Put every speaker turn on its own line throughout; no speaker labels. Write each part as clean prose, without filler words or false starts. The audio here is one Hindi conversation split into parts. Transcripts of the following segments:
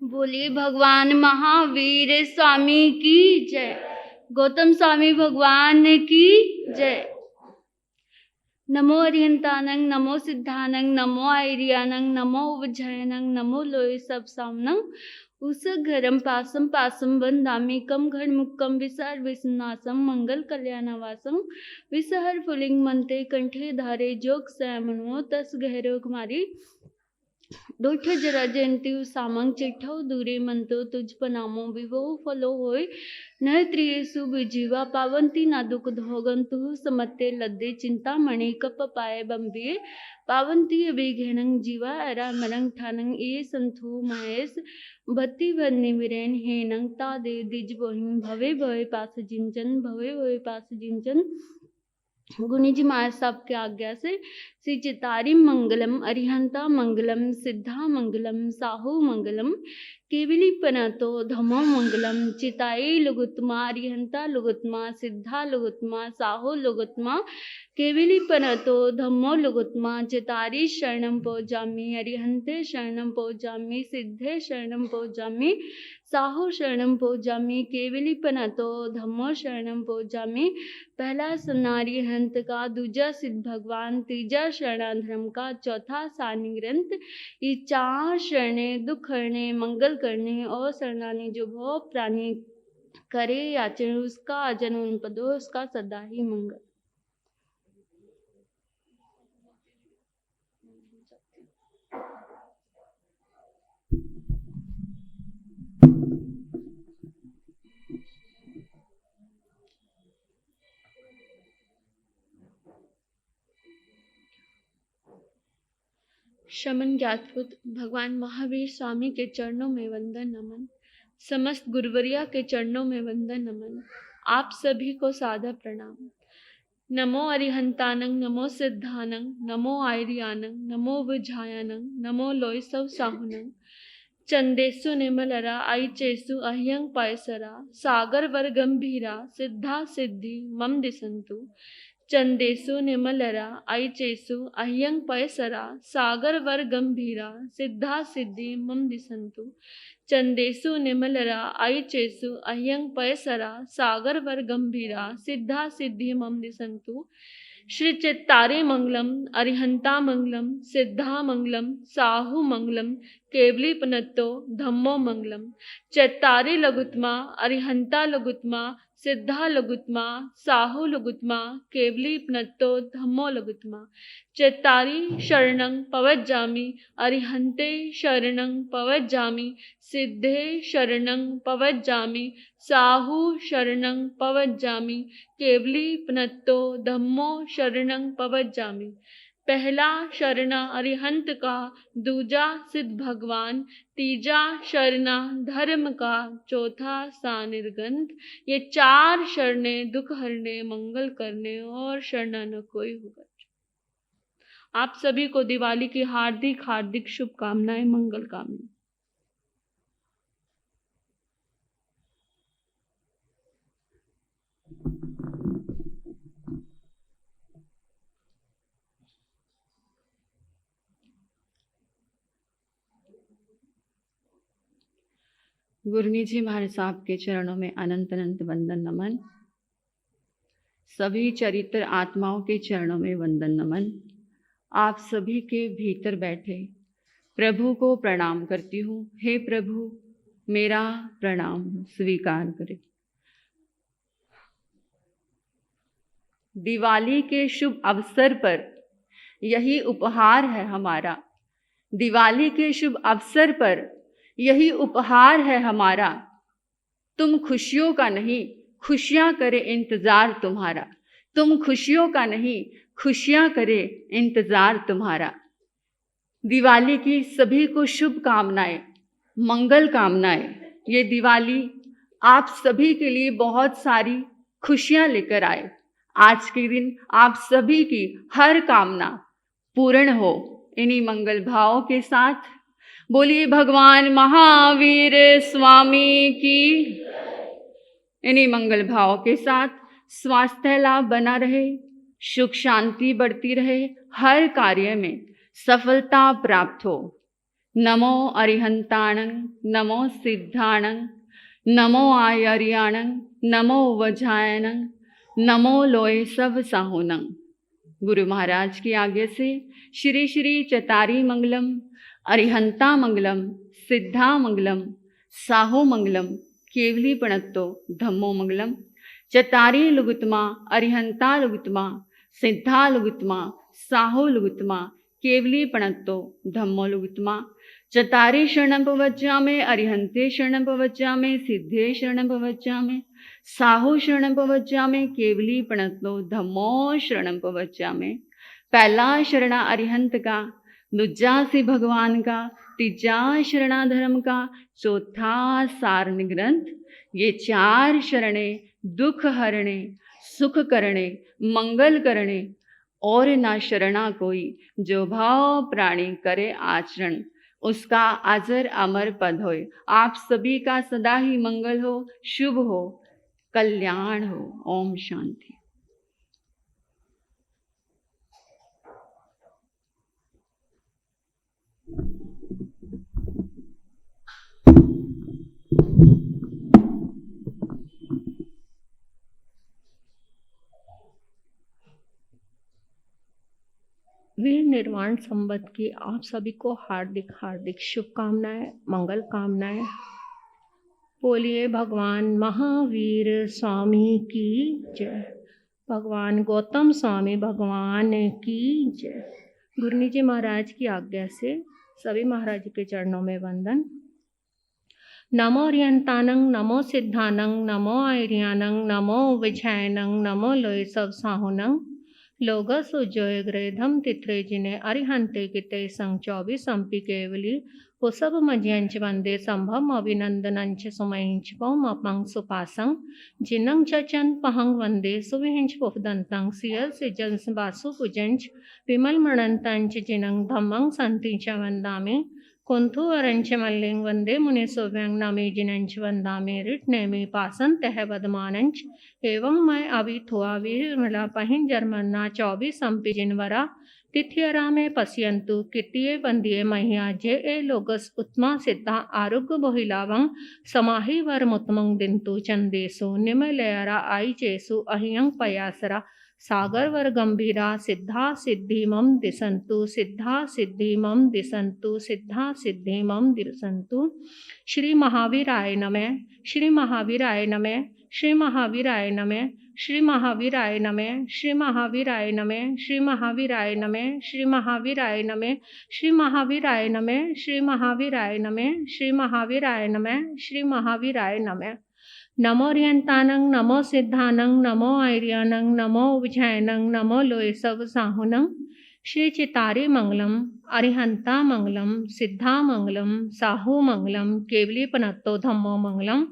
बोलिए भगवान महावीर स्वामी की जय। गौतम स्वामी भगवान की जय। नमो अरिहंतानंग नमो सिद्धानंग नमो आयरियानंग नमो उज्जयनंग नमो लोय सब सामनंग उस घरम पासम पासम वंदामि कम घर मुक्कम विसार विसनासम मंगल कल्याणवासम विसहर फुलिंग मंते कंठे धारे जोग सैमनो तस गहरो कुमारी दोठ जरा जयंती सामंग चिठ्ठो दूरे मंतो तुझ पनामो विवो फलो होय न त्रियेसु विजीवा पावंती ना दुख धोगंतु समत्ते लद्दे चिंता मणि कप पाए बंबिये पावंती अभिघेणं जीवा अरा मरंग ठानंग ये संथो महेश भत्ति भन्नि विरेन हेनंग ता दे दिज बोहिं भवे भवे पास जिंचन भवे भवे पास जिंचन गुनी जी महाराज साहब की आज्ञा से श्री चितारी मंगलम अरिहंता मंगलम सिद्धा मंगलम साहू मंगलम केवली पनतो धमो मंगलम चिताई लुगुत्मा अरिहंता लुगुत्मा सिद्धा लुगुत्मा साहू लुगुत्मा केवली पनतो धम्मो लुगुत्मा चितारी शरणम पौजामी अरिहंते शरणम पौजामी सिद्धे शरणम पौजामी साहू शरणम पौजामी केवली पनतो धम्मो शरणम पौजामी। पहला सनारी हंत का, दूजा सिद्ध भगवान, तीजा शरणाधर्म का, चौथा सानी ग्रंथ। ये चार शरणे दुख हरने मंगल करने और शरणानी जो भव प्राणी करे याचन उसका अजन्म पदो उसका सदा ही मंगल। शमन ज्ञातपुत भगवान महावीर स्वामी के चरणों में वंदन नमन। समस्त गुरुवरिया के चरणों में वंदन नमन। आप सभी को सादर प्रणाम। नमो अरिहंतानंग नमो सिद्धानंग नमो आयरियानंग नमो विझायानंग नमो लोयसव साहुनंग चंदेसु निमलरा आई चेसु अह्यंग पायसरा सागर वर गंभीरा सिद्धा सिद्धि मम दिसंतु चंदेसु निमलरा आई चेसु अह्यंग पयसरा सागर वर गंभीरा सिद्धा सिद्धि मम दिसंतु चंदेसु निमलरा आई चेसु अह्यंग पयसरा सागर वर गंभीरा सिद्धा सिद्धि मम दिसंतु। श्री चित्तारे मंगलम अरिहंता मंगलम सिद्धा मंगलम साहू मंगलम केवली पनत्तो धम्मो मंगलम चित्तारे लघुत्मा अरिहंता लघुत्मा सिद्धा लघुत्मा साहू लघुत्मा केवली पनत्तो धम्मो लघुत्मा चित्तारी शरणं पवज्जामि अरिहंते शरणं पवज्जामि सिद्धे शरणं पवज्जामि साहू शरणं पवज्जामि केवली पनत्तो धम्मो शरणं पवज्जामि। पहला शरणा अरिहंत का, दूजा सिद्ध भगवान, तीजा शरणा धर्म का, चौथा सानिर्गंध। ये चार शरणे दुख हरने मंगल करने और शरणा न कोई होगा। आप सभी को दिवाली की हार्दिक हार्दिक शुभकामनाएं, मंगल कामनाएं। गुरुनी जी महाराज साहब के चरणों में अनंत अनंत वंदन नमन। सभी चरित्र आत्माओं के चरणों में वंदन नमन। आप सभी के भीतर बैठे प्रभु को प्रणाम करती हूँ। हे प्रभु, मेरा प्रणाम स्वीकार करें। दिवाली के शुभ अवसर पर यही उपहार है हमारा। दिवाली के शुभ अवसर पर यही उपहार है हमारा। तुम खुशियों का नहीं, खुशियां करे इंतजार तुम्हारा। तुम खुशियों का नहीं, खुशियां करे इंतजार तुम्हारा। दिवाली की सभी को शुभ कामनाएं, मंगल कामनाएं। ये दिवाली आप सभी के लिए बहुत सारी खुशियां लेकर आए। आज के दिन आप सभी की हर कामना पूर्ण हो। इन्हीं मंगल भावों के साथ बोलिए भगवान महावीर स्वामी की। इन्हीं मंगल भावों के साथ स्वास्थ्य लाभ बना रहे, सुख शांति बढ़ती रहे, हर कार्य में सफलता प्राप्त हो।
नमो अरिहंताणं नमो सिद्धाणं नमो आयर्याणं नमो वजायनं नमो लोय सब साहुनं। गुरु महाराज की आज्ञा से श्री श्री चतारी मंगलम, अरिहंता मंगलम, सिद्धा मंगलम, साहो मंगलम, केवली पणत्तो धम्मो मंगलम। चतारी लुगुतमा, अरिहंता लुगुतमा, सिद्धा लुगुतमा, साहो लुगुतमा, केवली पणत्तो धम्मो लुगुतमा। चतारी शरणं पवज्जामि, अरिहंते शरणं पवज्जामि, सिद्धे शरणं पवज्जामि, साहो शरणं पवज्जामि, केवली पणत्तो धम्मो शरणं पवज्जामि। पहला शरणा अरिहंत का, दूजा सी भगवान का, तीजा शरणा धर्म का, चौथा सारणी ग्रंथ। ये चार शरणे दुख हरणे, सुख करणे, मंगल करणे, और ना शरणा कोई, जो भाव प्राणी करे आचरण, उसका अजर अमर पद होय। आप सभी का सदा ही मंगल हो, शुभ हो, कल्याण हो। ओम शांति।
वीर निर्वाण संवत की आप सभी को हार्दिक हार्दिक शुभकामनाएं, मंगल कामनाएं। बोलिए भगवान महावीर स्वामी की जय, भगवान गौतम स्वामी भगवान की जय। गुरुनी जी महाराज की आज्ञा से सभी महाराज के चरणों में वंदन। नमो अरियंतानं नमो सिद्धानं नमो आयर्यानं नमो विजयानं नमो लोय सब साहुनं लोगस उज्जोय ग्रेधम तिथ्रे जिने अरिहंते किते संग 24 अंपी केवली वो सब मज्यंच वंदे संभव अभिनंदनंच सुमयंच पौम अपंग सुपासं जिनंग चचन पहंग वंदे सुविहिंच पुफदंतं सियल से जंस बासु पुजंच विमल मणंतंच जिनंग धम्मंग संतिंच वंदामि कुंथु अरंच मल्लिंग वंदे मुनि सोव्यंग नामे जिनंच वंदामि रिट नेमि पासन तह वदमानंच एवं मैं अभी थुआ वीर मिला पहिन जर्मन्ना 24 संपि जिनवरा तिथियरा में पश्यंतु कितिये बंदिये महिया जे ए लोगस उत्मा सिद्धा आरोग्य बोहिलावं समाहि वर मुतमंग दिंतु चंदेसु निमलयरा आई चेसु अहियंग पयासरा सागर वर गंभीरा सिद्धा सिद्धि मम दिसंतु सिद्धा सिद्धि मम दिसंतु सिद्धा सिद्धि मम दिसंतु। श्री महावीराय नमः, श्री महावीराय नमः, श्री महावीराय नमः, श्री महावीराय नमः, श्री महावीराय नमः, श्री महावीराय नमः, श्री महावीराय नमः, श्री महावीराय नमः, श्री महावीराय नमः, श्री महावीराय नमः, श्री महावीराय नमः। नमो अरियंतानं नमो सिद्धानं नमो आयर्यानं नमो विजयानं नमो लोय सब साहुनं। श्री चितारी मंगलम, अरिहंता मंगलम, सिद्धा मंगलम, साहू मंगलम, केवली पनत्तो धम्मो मंगलम।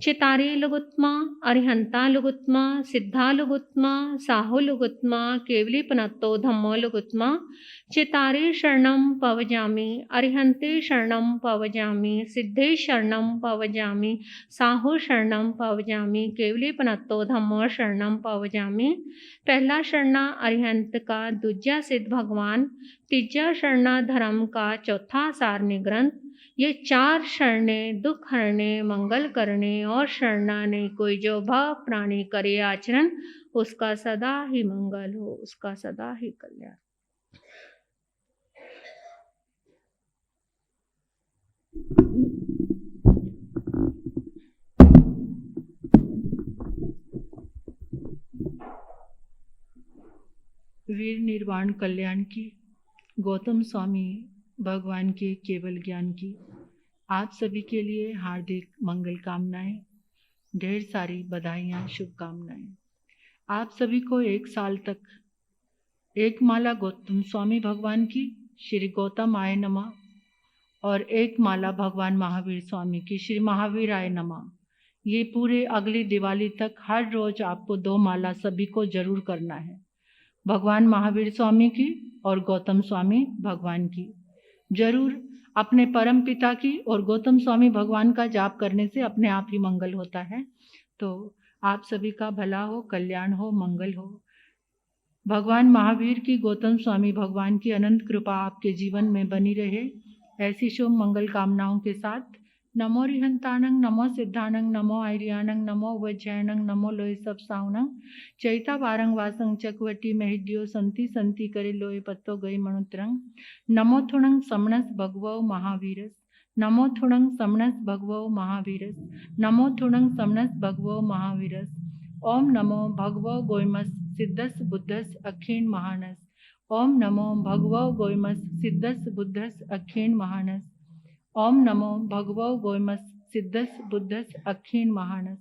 चितारी लुगुत्मा, अरिहंता लुगुत्मा, सिद्धा लुगुत्मा, साहू लुगुत्मा, केवली पनत्तो धम्मो लुगुत्मा। चितारी शरणं पवजामि, अरिहंते शरणं पवजामि, सिद्धे शरणं पवजामि, साहू शरणं पवजामि, केवली पनत्तो धम्मो शरणं पवजामि। पहला शरणा अरिहंत का, दूजा सिद्ध भगवान, तीजा शरणा धर्म का, चौथा सारणी ग्रंथ। ये चार शरणे दुख हरणे, मंगल करने और शरणा ने कोई जो भाव प्राणी करे आचरण, उसका सदा ही मंगल हो, उसका सदा ही कल्याण।
वीर निर्वाण कल्याण की, गौतम स्वामी भगवान के केवल ज्ञान की आप सभी के लिए हार्दिक मंगल कामनाएं, ढेर सारी बधाइयाँ, शुभकामनाएं। आप सभी को एक साल तक एक माला गौतम स्वामी भगवान की श्री गौतम आय नमः और एक माला भगवान महावीर स्वामी की श्री महावीर आय नमः, ये पूरे अगली दिवाली तक हर रोज आपको 2 माला सभी को जरूर करना है। भगवान महावीर स्वामी की और गौतम स्वामी भगवान की जरूर। अपने परम पिता की और गौतम स्वामी भगवान का जाप करने से अपने आप ही मंगल होता है। तो आप सभी का भला हो, कल्याण हो, मंगल हो। भगवान महावीर की, गौतम स्वामी भगवान की अनंत कृपा आपके जीवन में बनी रहे।
ऐसी शुभ मंगल कामनाओं के साथ नमो रिहंताणं नमो सिद्धाणं नमो आयरियाणं नमो वज्रयाणं नमो लोय सब सावणं चैता वारंग वासंग चकवटी मेहड्यो संति संति करे लोय पत्तो गई मणुत्रंग नमो थुणंग समणस भगवो महावीरस नमो थुणंग समणस भगवो महावीरस नमो थुणंग समणस भगवो महावीरस ओम नमो भगवो गोयमस सिद्धस बुद्धस अखीण महानस ओम नमो भगवो गोयमस सिद्धस बुद्धस अखीण महानस ओम नमो भगवो गोयमस सिद्धस बुद्धस अखीण महानस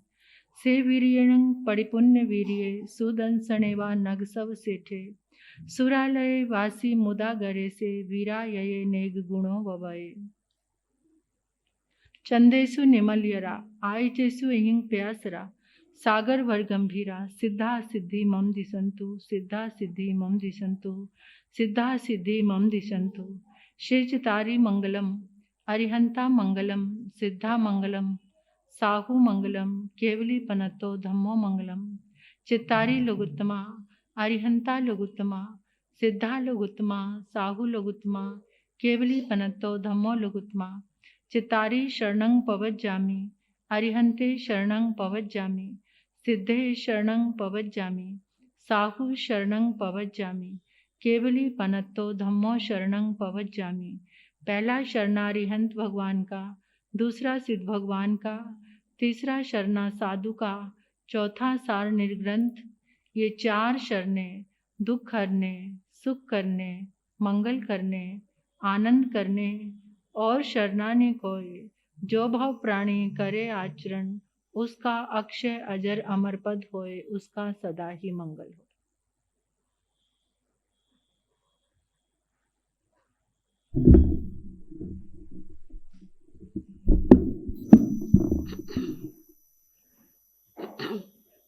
से वीर्यणं परिपुण्य वीर्ये सुदंसणेवा नगसव सेठे सुरालय वासी मुदा गरे से वीरायये नेग गुणो ववये चंदेसु निमल्यरा आयचेसु इहिं प्यासरा सागर वर गंभीरा सिद्धा सिद्धि मम दिसंतु सिद्धा सिद्धि मम दिसंतु सिद्धा सिद्धि मम दिसंतु शेचतारी मंगलम अरिहंता मंगलम सिद्धा मंगलम साहु मंगलम केवली पनतो धम्मो मंगलम चित्तारी लघुत्तमा अरिहंता लघुत्तमा सिद्धा लघुत्तमा साहु लघुत्तमा केवली पनतो धम्मो लघुत्तमा चित्तारी शरणं पवज्जामि अरिहंते शरणं पवज्जामि सिद्धे शरणं पवज्जामि साहु शरणं पवज्जामि केवली पनत्तो धम्मो शरणं पवज्जामि। पहला शरणा अरिहंत भगवान का, दूसरा सिद्ध भगवान का, तीसरा शरणा साधु का, चौथा सार निर्ग्रंथ। ये 4 शरणे दुख हरने, सुख करने, मंगल करने, आनंद करने और शरणाने कोई जो भाव प्राणी करे आचरण उसका अक्षय अजर अमर पद होए, उसका सदा ही मंगल हो।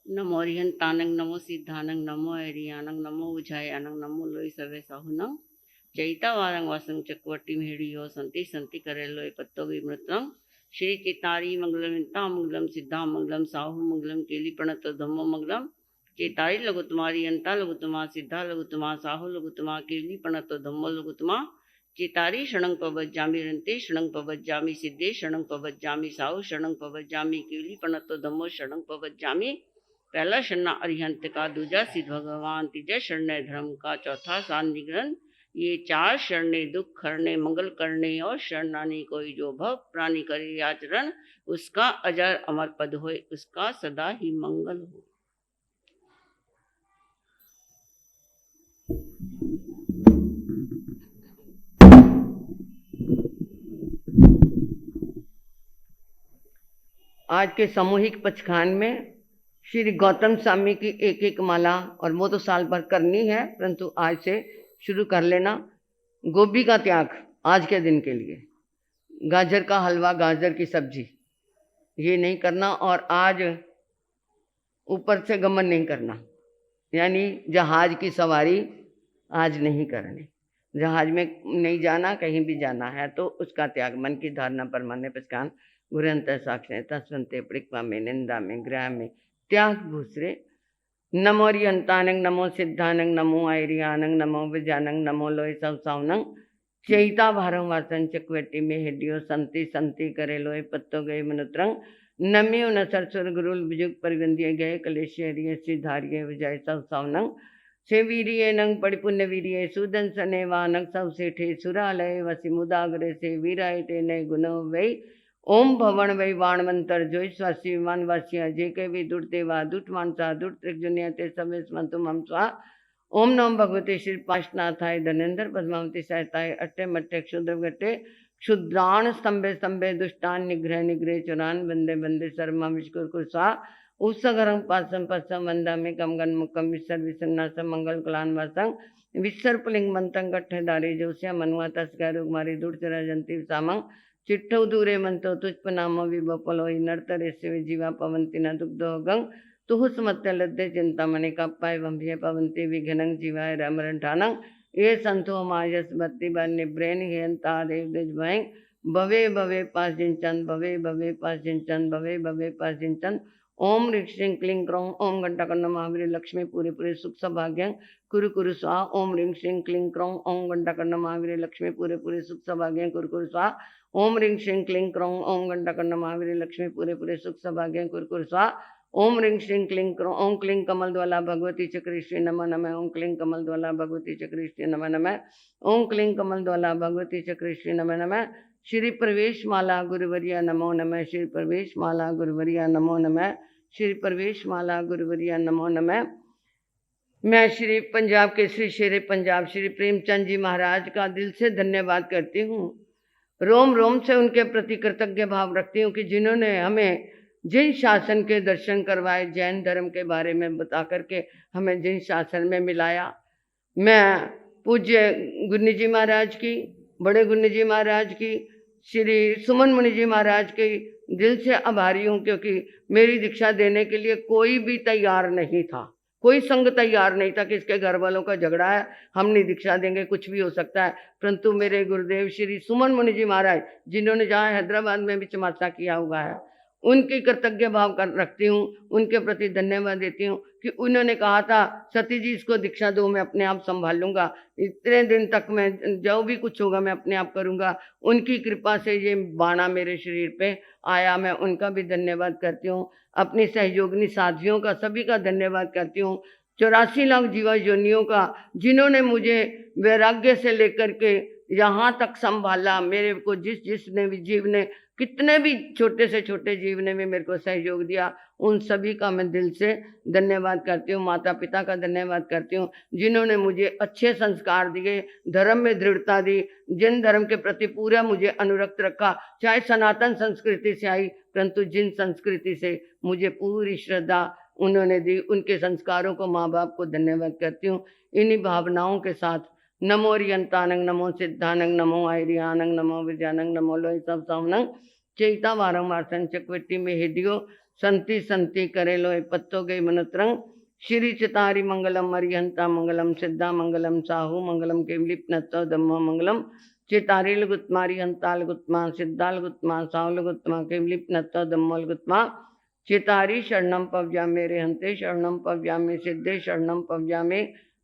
नमो अरिहंतानंग नमो सिद्धानंग नमो ऐरियानंग नमो उजायानंग नमो लोई सवे साहुनंग चैता वारंग वासंग चकवटी मेहड़ियो संति संति करे लोय पत्तो विमृतंग श्री चेतारी मंगलम इंता मंगलम सिद्धा मंगलम साहु मंगलम केली प्रणत धम्मो मंगलम चेतारी लघुतमारी अंता लघुतमा सिद्धा लघुतमा साहु लघुतमा केली प्रणत धम्मो लघुतमा चेतारी शरणं पवज्जामि रन्ते शरणं पवज्जामि सिद्धे शरणं पवज्जामि साहु शरणं पवज्जामि केली प्रणत धम्मो शरणं पवज्जामि। पहला शरणा अरिहंत का, दूजा सिद्ध भगवान, तीजा शरण धर्म का, चौथा सान निग्रहण। ये 4 शरणे दुख हरने, मंगल करने और शरणाने कोई जो भव प्राणी करे आचरण उसका अजर अमर पद होए, उसका सदा ही मंगल हो। आज के सामूहिक पचखान में श्री गौतम स्वामी की एक एक माला, और वो तो साल भर करनी है परंतु आज से शुरू कर लेना। गोभी का त्याग आज के दिन के लिए, गाजर का हलवा, गाजर की सब्जी ये नहीं करना, और आज ऊपर से गमन नहीं करना, यानी जहाज की सवारी आज नहीं करनी। जहाज में नहीं जाना, कहीं भी जाना है तो उसका त्याग। मन की धारणा परमान्य पचकान गुरंत साक्षी तस्वंते पृक्वा में निंदा में ग्रह में त्याग भूसरे। नमो अरिहंतानंग नमो सिद्धानंग नमो आयरियानंग नमो विजानंग नमो लोय सब सावनंग चैता भारं वासन चकवेटी में हेडियो संति संति करे लोय पत्तो गए मनुत्रंग नम्यो न सरसुर गुरुल बिजुग परिगंधिये गए कलेश्वरिये सिधारिये विजय सब सावनंग से वीरिये नंग परिपुण्य वीरिये सुदन सने वानंग सब सेठे सुरालय वसी मुदागरे से वीराय ते नय गुनो वै ओम भवन वै वाण मंत्र जोईश्वासी विमान वासिया जे के भी दुर्ते वा दुट मानसा दुट त्रिजुनिया ते समेस मंतुम हम स्वा ओम नमो भगवते श्री पाशनाथाय धनेन्द्र पद्मावती सहायताय अट्टे मट्टे क्षुद्र गट्टे क्षुद्रान स्तंभे स्तंभे दुष्टान निग्रह निग्रह चुरान बंदे बंदे सर्मा विष्कुर कुर्सा उत्सगरं पासम पसम वंदामि कमगन मुकम विसर विसन्नासम मंगल कलान वासं विसर्पलिंग मंतं गट्ठे दारी जोस्या मनुआ तस्का रुगमारी दुर्चरा जंती सामंग चिट्ठौ दूरे मंतो तुष्पनामो विबपलोई नर्तरे से जीवा पवंती न दुग्धो गंग तुहुस मत्य लद्दे चिंतामणि कप्पाय वंभ्ये पवंती विघ्नं जीवाय रामरंठानं ये संतो मायस बत्ती बन्य ब्रेन हेंता देव देज भयं भवे भवे पास जिंचन भवे भवे पास जिंचन भवे भवे पास जिंचन ओम ह्रीं श्रीं क्लीं क्रौं ओम घंटाकर्ण महावीर लक्ष्मी पूरे पूरे सुख सौभाग्यं कुरु कुरु स्वाहा। ओम ह्रीं श्रीं क्लीं क्रौं ओम घंटाकर्ण महावीर लक्ष्मी पूरे पूरे सुख सौभाग्यं कुरु कुरु स्वाहा। ओम ह्रीं श्रीं क्लीं क्रौं ओम घंटाकर्ण महावीर लक्ष्मी पूरे पूरे सुख सौभाग्यं कुरु कुरु स्वाहा। ओम ह्रीं श्रीं क्लीं क्रौं ओम क्लीं कमल द्वाला भगवती चक्रेश्वरी नमः नमः। ओम क्लीं कमल द्वाला भगवती चक्रेश्वरी नमः नमः। ओम क्लीं कमल द्वाला भगवती चक्रेश्वरी नमः नमः। श्री प्रवेश माला गुरुवर्या नमो नमः। श्री प्रवेश माला गुरुवर्या नमो नमः। श्री प्रवेश माला गुरुवर्या नमो नमः। मैं श्री पंजाब के श्री शेर पंजाब श्री प्रेमचंद जी महाराज का दिल से धन्यवाद करती हूँ। रोम रोम से उनके प्रति कृतज्ञ भाव रखती हूँ कि जिन्होंने हमें जिन शासन के दर्शन करवाए, जैन धर्म के बारे में बता करके हमें जिन शासन में मिलाया। मैं पूज्य गुन्नी जी महाराज की, बड़े गुन्नी जी महाराज की, श्री सुमन मुनि जी महाराज की दिल से आभारी हूँ, क्योंकि मेरी दीक्षा देने के लिए कोई भी तैयार नहीं था, कोई संघ तैयार नहीं था कि इसके घर वालों का झगड़ा है, हम नहीं दीक्षा देंगे, कुछ भी हो सकता है। परंतु मेरे गुरुदेव श्री सुमन मुनि जी महाराज, जिन्होंने जहाँ हैदराबाद में भी चमात्सा किया हुआ है, उनकी कृतज्ञ भाव कर रखती हूँ, उनके प्रति धन्यवाद देती हूँ कि उन्होंने कहा था सती जी इसको दीक्षा दो, मैं अपने आप संभाल लूँगा, इतने दिन तक मैं जो भी कुछ होगा मैं अपने आप करूँगा। उनकी कृपा से ये बाणा मेरे शरीर पे आया, मैं उनका भी धन्यवाद करती हूँ। अपनी सहयोगिनी साथियों का, सभी का धन्यवाद करती हूँ। 84 लाख जीवा योनियों का, जिन्होंने मुझे वैराग्य से लेकर के यहाँ तक संभाला। मेरे को जिसने भी जीव ने, कितने भी छोटे से छोटे जीव ने भी मेरे को सहयोग दिया, उन सभी का मैं दिल से धन्यवाद करती हूँ। माता पिता का धन्यवाद करती हूँ, जिन्होंने मुझे अच्छे संस्कार दिए, धर्म में दृढ़ता दी, जिन धर्म के प्रति पूरा मुझे अनुरक्त रखा। चाहे सनातन संस्कृति से आई, परंतु जिन संस्कृति से मुझे पूरी श्रद्धा उन्होंने दी, उनके संस्कारों को, माँ बाप को धन्यवाद करती हूँ। इन्हीं भावनाओं के साथ नमो रियंतानंग, नमो सिद्धानंग, नमो आयरियानंग, नमो विद्यानंग, नमो लोहि सब सावनंग चैता वारंवार संचक्वेटी में हिडियो संति संति करे लोहे पत्तो गई मनुत्रंग। श्री चितारी मंगलम अरिहंता मंगलम सिद्धा मंगलम साहू मंगलम केवलिप नत्तो धम्मो मंगलम। चितारी लुगुत्मा रिहंता लुगुत्मा सिद्धा लुगुत्मा साहू लुगुत्मा केवलिप नत्तो धम्मो लुगुत्मा। चितारी शरणम पव्यामे रेहंते शरणम पव्यामे सिद्धे शरणम पव्यामे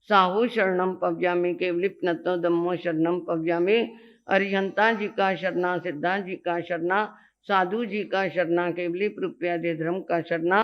साहू शरणम पव्यामे केवलिप नत्तो धम्मो शरणम पव्यामे। अरिहंता जी का शरणा, सिद्धा जी का शरणा, साधु जी का शरणा, केवली रुपया दे धर्म का शरणा।